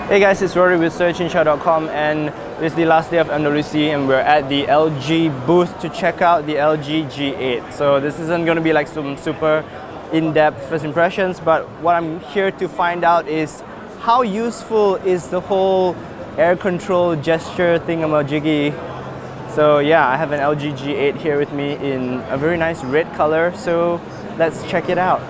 Hey guys, it's Rory with searchinshot.com, and it's the last day of MWC and we're at the LG booth to check out the LG G8. So this isn't going to be like some super in-depth first impressions, but what I'm here to find out is how useful is the whole air control gesture thingamajiggy. So yeah, I have an LG G8 here with me in a very nice red color, so let's check it out.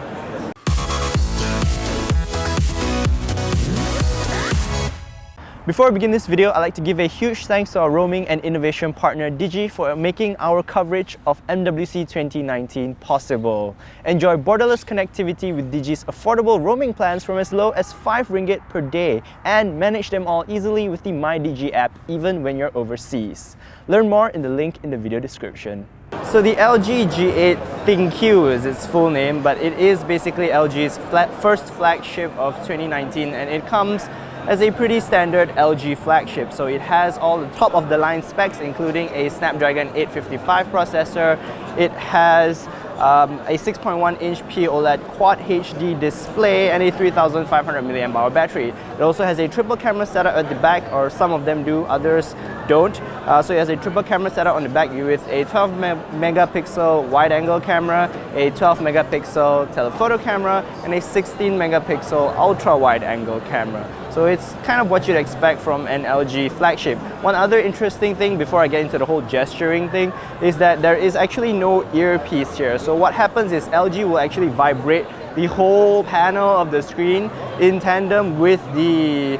Before we begin this video, I'd like to give a huge thanks to our roaming and innovation partner Digi for making our coverage of MWC 2019 possible. Enjoy borderless connectivity with Digi's affordable roaming plans from as low as 5 ringgit per day and manage them all easily with the My Digi app even when you're overseas. Learn more in the link in the video description. So the LG G8 ThinQ is its full name, but it is basically LG's first flagship of 2019, and it comes as a pretty standard LG flagship. So it has all the top of the line specs, including a Snapdragon 855 processor. It has a 6.1-inch POLED Quad HD display and a 3500 mAh battery. It also has a triple camera setup at the back, or some of them do, others don't. So it has a triple camera setup on the back with a 12 megapixel wide-angle camera, a 12 megapixel telephoto camera, and a 16 megapixel ultra-wide-angle camera. So it's kind of what you'd expect from an LG flagship. One other interesting thing before I get into the whole gesturing thing is that there is actually no earpiece here. So what happens is LG will actually vibrate the whole panel of the screen in tandem with the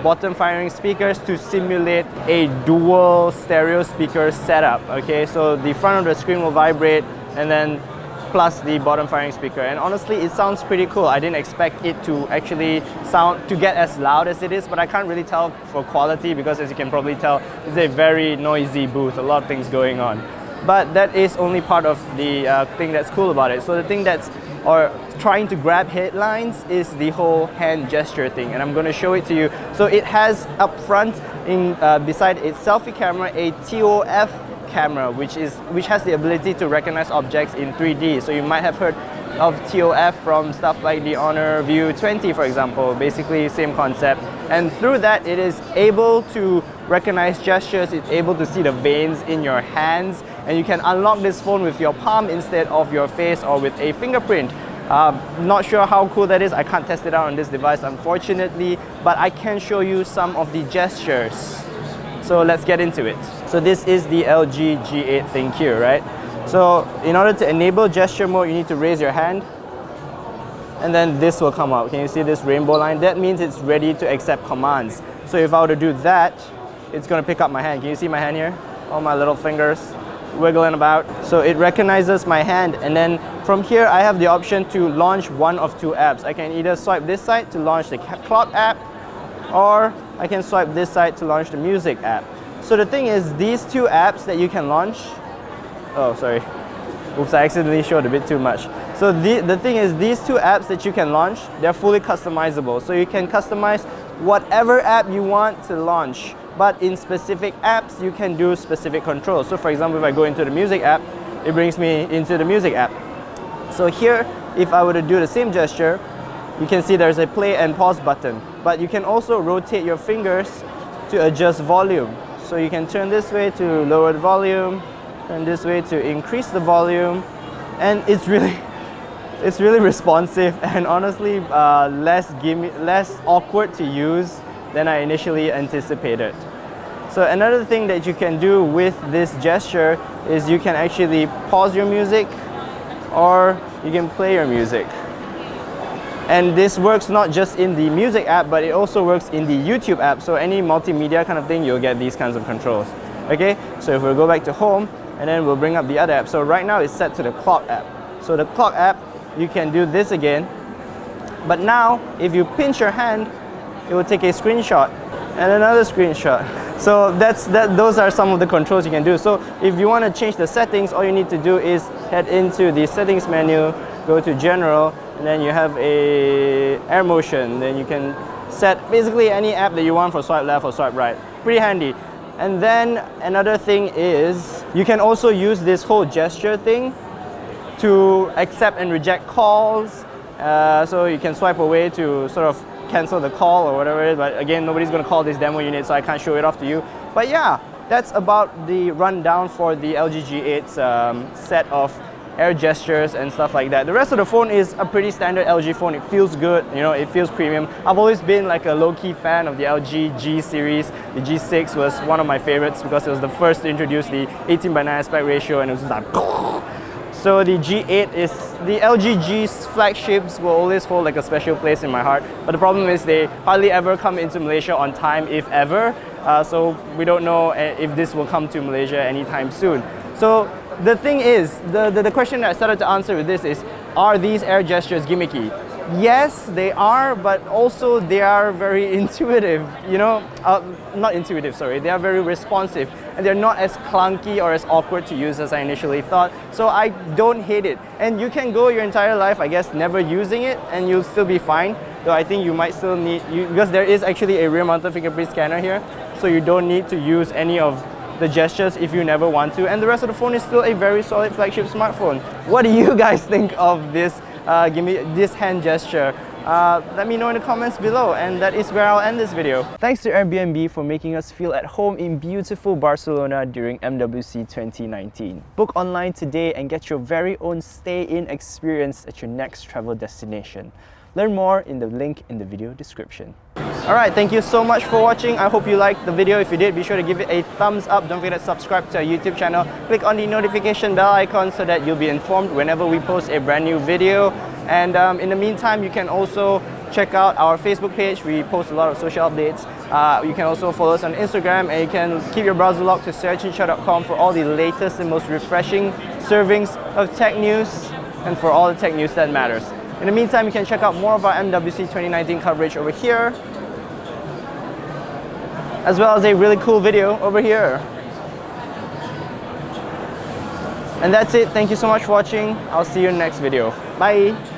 bottom firing speakers to simulate a dual stereo speaker setup. Okay, so the front of the screen will vibrate and then plus the bottom firing speaker, and honestly it sounds pretty cool. I didn't expect it to actually get as loud as it is, but I can't really tell for quality because, as you can probably tell, it's a very noisy booth, a lot of things going on. But that is only part of the thing that's cool about it. So the thing that's trying to grab headlines is the whole hand gesture thing, and I'm going to show it to you. So it has up front, beside its selfie camera, a TOF camera, which has the ability to recognize objects in 3D. So you might have heard of TOF from stuff like the Honor View 20, for example. Basically same concept, and through that it is able to recognize gestures. It's able to see the veins in your hands, and you can unlock this phone with your palm instead of your face or with a fingerprint. Not sure how cool that is. I can't test it out on this device, unfortunately, but I can show you some of the gestures. So let's get into it. So this is the LG G8 ThinQ, right? So in order to enable gesture mode, you need to raise your hand, and then this will come out. Can you see this rainbow line? That means it's ready to accept commands. So if I were to do that, it's going to pick up my hand. Can you see my hand here? All my little fingers wiggling about. So it recognizes my hand, and then from here I have the option to launch one of two apps. I can either swipe this side to launch the clock app, or I can swipe this side to launch the music app. So the thing is, these two apps that you can launch, oh sorry, oops, I accidentally showed a bit too much. So the thing is, these two apps that you can launch, they're fully customizable. So you can customize whatever app you want to launch, but in specific apps you can do specific controls. So for example, if I go into the music app, it brings me into the music app. So here, if I were to do the same gesture, you can see there's a play and pause button, but you can also rotate your fingers to adjust volume. So you can turn this way to lower the volume, turn this way to increase the volume, and it's really responsive, and honestly less awkward to use than I initially anticipated. So another thing that you can do with this gesture is you can actually pause your music, or you can play your music. And this works not just in the music app, but it also works in the YouTube app. So any multimedia kind of thing, you'll get these kinds of controls. Okay, so if we go back to home, and then we'll bring up the other app. So right now it's set to the clock app. So the clock app, you can do this again. But now, if you pinch your hand, it will take a screenshot and another screenshot. So those are some of the controls you can do. So if you want to change the settings, all you need to do is head into the settings menu, go to general, and then you have a air motion. Then you can set basically any app that you want for swipe left or swipe right. Pretty handy. And then another thing is you can also use this whole gesture thing to accept and reject calls. So you can swipe away to sort of cancel the call or whatever it is, but again, nobody's going to call this demo unit, so I can't show it off to you. But yeah, that's about the rundown for the LG G8's set of air gestures and stuff like that. The rest of the phone is a pretty standard LG phone. It feels good, you know, it feels premium. I've always been like a low-key fan of the LG G series. The G6 was one of my favorites because it was the first to introduce the 18:9 aspect ratio, and it was just like so the G8 is, the LG G's flagships will always hold like a special place in my heart, but the problem is they hardly ever come into Malaysia on time, if ever. So we don't know if this will come to Malaysia anytime soon. So the thing is, the question that I started to answer with this is, are these air gestures gimmicky? Yes, they are, but also they are very intuitive, you know, not intuitive, sorry, they are very responsive, and they're not as clunky or as awkward to use as I initially thought, so I don't hate it. And you can go your entire life, I guess, never using it, and you'll still be fine, though I think you might still need, because there is actually a rear-mounted fingerprint scanner here, so you don't need to use any of the gestures if you never want to, and the rest of the phone is still a very solid flagship smartphone. What do you guys think of this this hand gesture? Let me know in the comments below, and that is where I'll end this video. Thanks to Airbnb for making us feel at home in beautiful Barcelona during MWC 2019. Book online today and get your very own stay-in experience at your next travel destination. Learn more in the link in the video description. Alright, thank you so much for watching. I hope you liked the video. If you did, be sure to give it a thumbs up. Don't forget to subscribe to our YouTube channel. Click on the notification bell icon so that you'll be informed whenever we post a brand new video. And in the meantime, you can also check out our Facebook page. We post a lot of social updates. You can also follow us on Instagram, and you can keep your browser locked to searchandshare.com for all the latest and most refreshing servings of tech news, and for all the tech news that matters. In the meantime, you can check out more of our MWC 2019 coverage over here, as well as a really cool video over here. And that's it. Thank you so much for watching. I'll see you in the next video. Bye!